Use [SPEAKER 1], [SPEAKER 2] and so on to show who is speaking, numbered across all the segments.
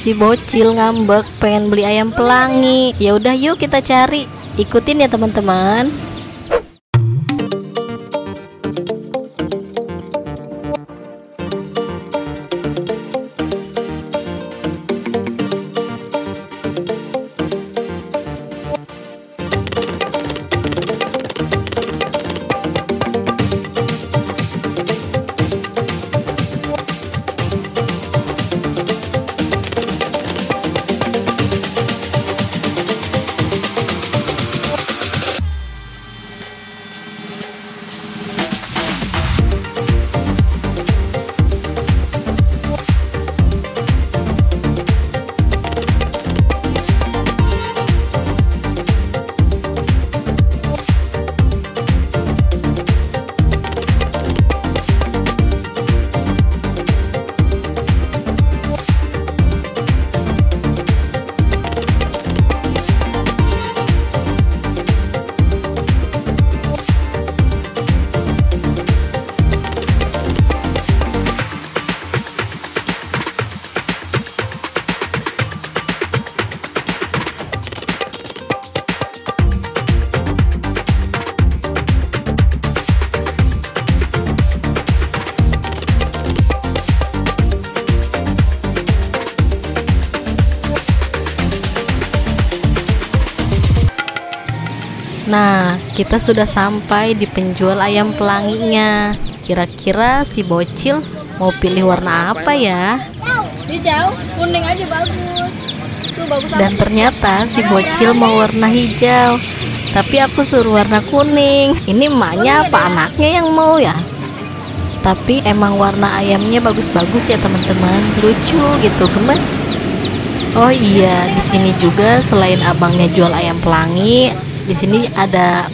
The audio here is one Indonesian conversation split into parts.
[SPEAKER 1] Si bocil ngambek pengen beli ayam pelangi. Ya udah yuk kita cari. Ikutin ya teman-teman. Nah, kita sudah sampai di penjual ayam pelanginya. Kira-kira si bocil mau pilih warna apa ya?
[SPEAKER 2] Hijau, kuning aja bagus. Tuh bagus.
[SPEAKER 1] Dan ternyata si bocil mau warna hijau. Tapi aku suruh warna kuning. Ini emaknya apa anaknya yang mau ya? Tapi emang warna ayamnya bagus-bagus ya teman-teman. Lucu gitu, gemes. Oh iya, di sini juga selain abangnya jual ayam pelangi, di sini ada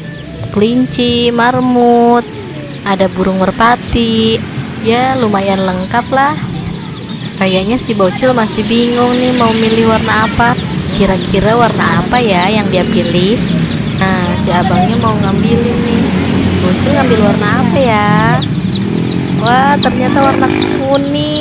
[SPEAKER 1] kelinci, marmut, ada burung merpati. Ya lumayan lengkap lah. Kayaknya si bocil masih bingung nih mau milih warna apa. Kira-kira warna apa ya yang dia pilih? Nah, si abangnya mau ngambilin nih. Bocil ngambil warna apa ya? Wah, ternyata warna kuning.